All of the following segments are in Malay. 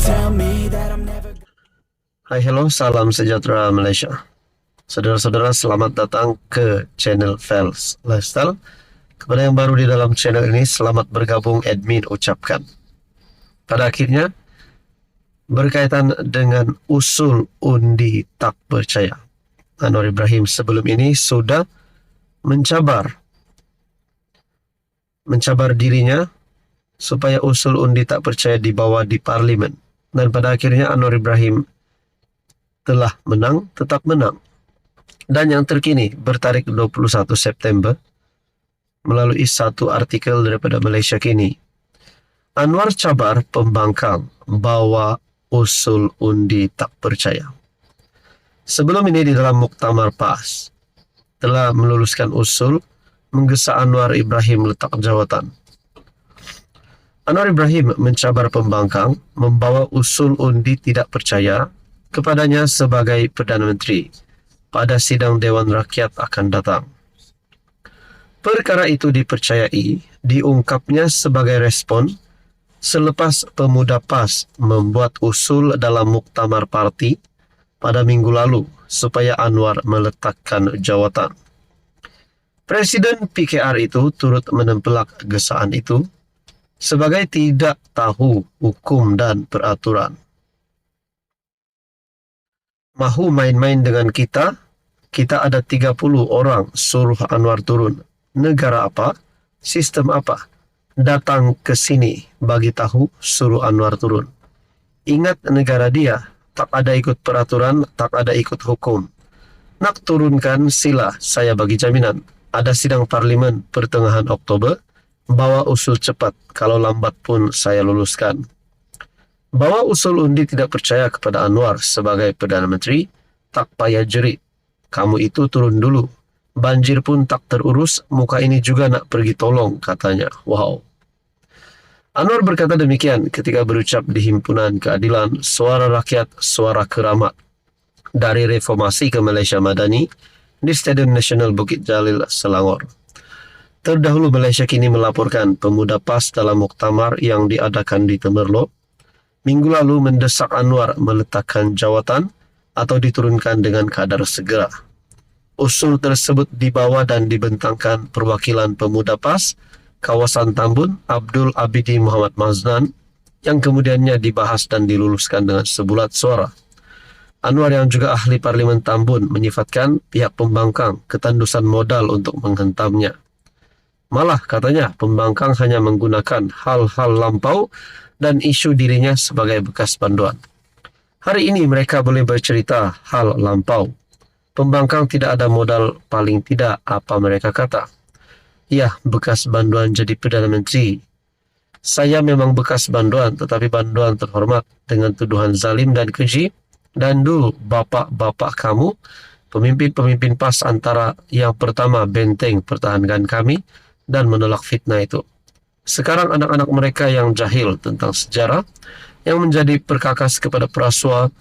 tell me that I'm never. Hai, hello, salam sejahtera Malaysia. Saudara-saudara, selamat datang ke channel Fels Lifestyle. Kepada yang baru di dalam channel ini, selamat bergabung admin ucapkan. Pada akhirnya, berkaitan dengan usul undi tak percaya, Anwar Ibrahim sebelum ini sudah mencabar dirinya supaya usul undi tak percaya dibawa di parlimen. Dan pada akhirnya Anwar Ibrahim telah menang, tetap menang. Dan yang terkini bertarik 21 September melalui satu artikel daripada Malaysia Kini, Anwar cabar pembangkang bawa usul undi tak percaya. Sebelum ini di dalam Muktamar PAS telah meluluskan usul menggesa Anwar Ibrahim letak jawatan. Anwar Ibrahim mencabar pembangkang membawa usul undi tidak percaya kepadanya sebagai Perdana Menteri pada sidang Dewan Rakyat akan datang. Perkara itu dipercayai diungkapnya sebagai respon selepas pemuda PAS membuat usul dalam Muktamar Parti pada minggu lalu supaya Anwar meletakkan jawatan. Presiden PKR itu turut menempelak gesaan itu sebagai tidak tahu hukum dan peraturan. Mahu main-main dengan kita? Kita ada 30 orang suruh Anwar turun. Negara apa? Sistem apa? Datang ke sini, bagi tahu, suruh Anwar turun. Ingat negara dia, tak ada ikut peraturan, tak ada ikut hukum. Nak turunkan sila, saya bagi jaminan. Ada sidang parlimen pertengahan Oktober, bawa usul cepat, kalau lambat pun saya luluskan. Bawa usul undi tidak percaya kepada Anwar sebagai Perdana Menteri, tak payah jerit. Kamu itu turun dulu. Banjir pun tak terurus, muka ini juga nak pergi tolong, katanya. Wow. Anwar berkata demikian ketika berucap di Himpunan Keadilan Suara Rakyat Suara Keramat dari Reformasi ke Malaysia Madani di Stadium Nasional Bukit Jalil, Selangor. Terdahulu Malaysia Kini melaporkan pemuda PAS dalam muktamar yang diadakan di Temerloh minggu lalu mendesak Anwar meletakkan jawatan atau diturunkan dengan kadar segera. Usul tersebut dibawa dan dibentangkan perwakilan pemuda PAS kawasan Tambun Abdul Abidi Muhammad Maznan yang kemudiannya dibahas dan diluluskan dengan sebulat suara. Anwar yang juga ahli Parlimen Tambun menyifatkan pihak pembangkang ketandusan modal untuk menghentamnya. Malah katanya pembangkang hanya menggunakan hal-hal lampau dan isu dirinya sebagai bekas banduan. Hari ini mereka boleh bercerita hal lampau. Pembangkang tidak ada modal, paling tidak apa mereka kata. Ya, bekas banduan jadi Perdana Menteri. Saya memang bekas banduan, tetapi banduan terhormat dengan tuduhan zalim dan keji. Dan dulu bapak-bapak kamu, pemimpin-pemimpin PAS antara yang pertama benteng pertahankan kami dan menolak fitnah itu. Sekarang anak-anak mereka yang jahil tentang sejarah, yang menjadi perkakas kepada perasua,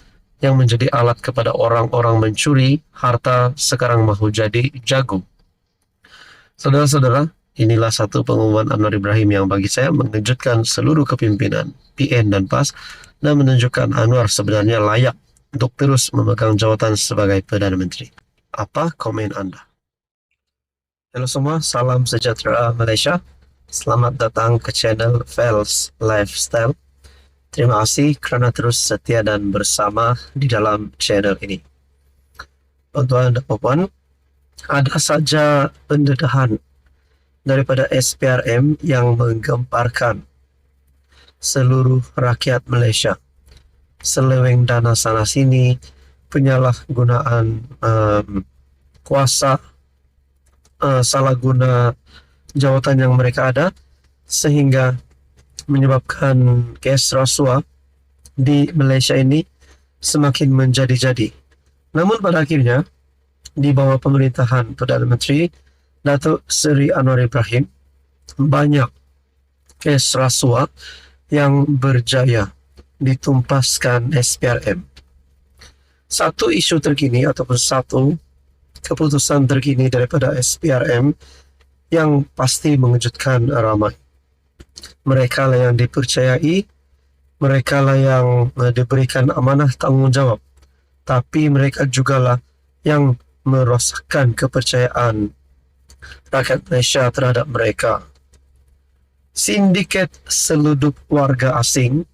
yang menjadi alat kepada orang-orang mencuri harta, sekarang mahu jadi jago. Saudara-saudara, inilah satu pengumuman Anwar Ibrahim yang bagi saya mengejutkan seluruh kepimpinan PN dan PAS dan menunjukkan Anwar sebenarnya layak untuk terus memegang jawatan sebagai Perdana Menteri. Apa komen Anda? Halo semua, salam sejahtera Malaysia. Selamat datang ke channel Fels Lifestyle. Terima kasih kerana terus setia dan bersama di dalam channel ini. Tuan-tuan dan puan, ada saja pendedahan daripada SPRM yang menggemparkan seluruh rakyat Malaysia. Seleweng dana sana sini, penyalahgunaan kuasa, salah guna jawatan yang mereka ada, sehingga menyebabkan kes rasuah di Malaysia ini semakin menjadi-jadi. Namun pada akhirnya, di bawah pemerintahan Perdana Menteri Datuk Seri Anwar Ibrahim, banyak kes rasuah yang berjaya ditumpaskan SPRM. Satu isu terkini ataupun satu keputusan terkini daripada SPRM yang pasti mengejutkan ramai. Mereka yang dipercayai Mereka lah yang diberikan amanah tanggung jawab, tapi mereka jugalah yang merosakkan kepercayaan rakyat Malaysia terhadap mereka. Sindiket seludup warga asing,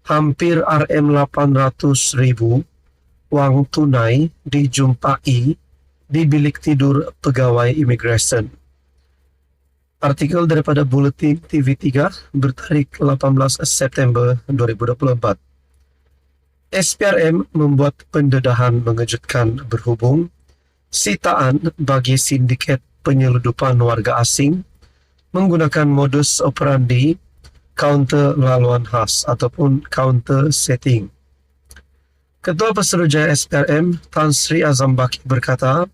hampir RM800,000 wang tunai dijumpai di bilik tidur pegawai imigresen. Artikel daripada Buletin TV3 bertarik 18 September 2024. SPRM membuat pendedahan mengejutkan berhubung sitaan bagi sindiket penyeludupan warga asing menggunakan modus operandi counter laluan khas ataupun counter setting. Ketua Pesuruhjaya SPRM Tan Sri Azam Baki berkata,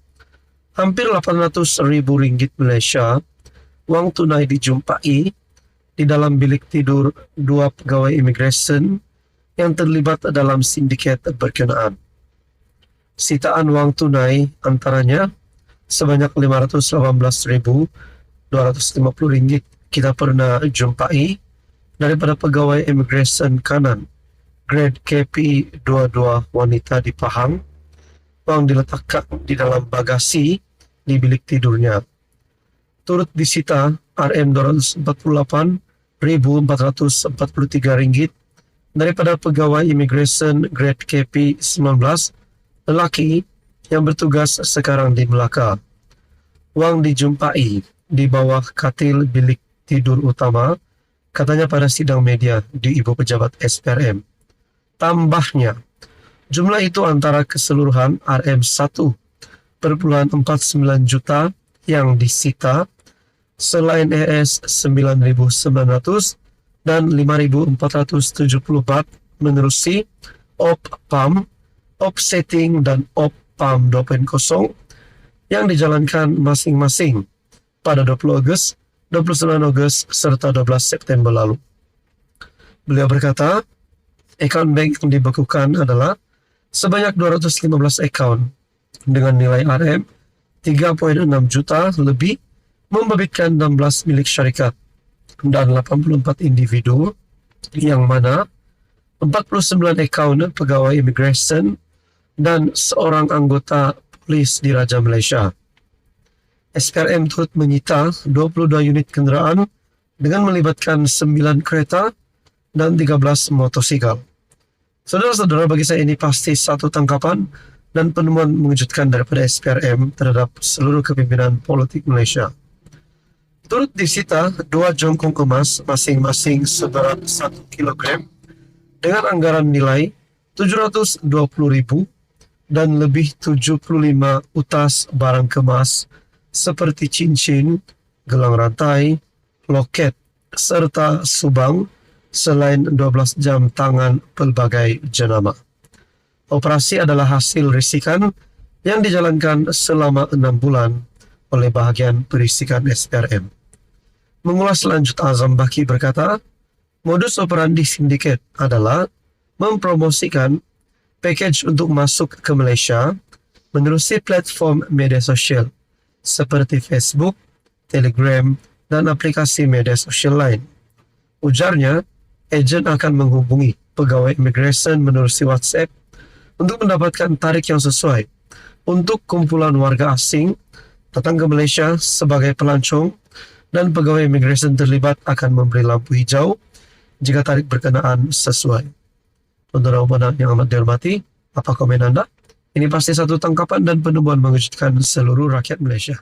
hampir RM800,000 Malaysia wang tunai dijumpai di dalam bilik tidur 2 pegawai imigresen yang terlibat dalam sindiket berkenaan. Sitaan wang tunai antaranya sebanyak RM518,250 kita pernah jumpai daripada pegawai imigresen kanan grade KP22 wanita di Pahang. Wang diletakkan di dalam bagasi di bilik tidurnya. Turut disita RM248,443 daripada pegawai imigresen grade KP19 lelaki yang bertugas sekarang di Melaka. Wang dijumpai di bawah katil bilik tidur utama, katanya pada sidang media di Ibu Pejabat SPRM. Tambahnya, jumlah itu antara keseluruhan RM1,49 juta yang disita selain ES 9.900 dan 5.470 bat menerusi OP-PAM, OP-Setting dan OP-PAM 2.0 yang dijalankan masing-masing pada 20 Ogos, 29 Ogos serta 12 September lalu. Beliau berkata, akaun bank yang dibekukan adalah sebanyak 215 akaun dengan nilai RM 3.6 juta lebih, membabitkan 16 milik syarikat dan 84 individu, yang mana 49 akaun pegawai imigresen dan seorang anggota polis di Raja Malaysia. SPRM turut menyita 22 unit kenderaan dengan melibatkan 9 kereta dan 13 motosikal. Saudara-saudara, bagi saya ini pasti satu tangkapan dan penemuan mengejutkan daripada SPRM terhadap seluruh kepimpinan politik Malaysia. Turut disita 2 jongkong emas masing-masing seberat 1 kilogram dengan anggaran nilai RM720,000 dan lebih 75 utas barang kemas seperti cincin, gelang rantai, loket serta subang, selain 12 jam tangan pelbagai jenama. Operasi adalah hasil risikan yang dijalankan selama 6 bulan oleh bahagian perisikan SPRM. Mengulas lanjut, Azam Baki berkata, modus operandi sindiket adalah mempromosikan package untuk masuk ke Malaysia menerusi platform media sosial seperti Facebook, Telegram, dan aplikasi media sosial lain. Ujarnya, ejen akan menghubungi pegawai imigresen menerusi WhatsApp untuk mendapatkan tarikh yang sesuai untuk kumpulan warga asing datang ke Malaysia sebagai pelancong, dan pegawai imigresen terlibat akan memberi lampu hijau jika tarikh berkenaan sesuai. Tuan-tuan yang amat dihormati, apa komen anda? Ini pasti satu tangkapan dan penemuan mengejutkan seluruh rakyat Malaysia.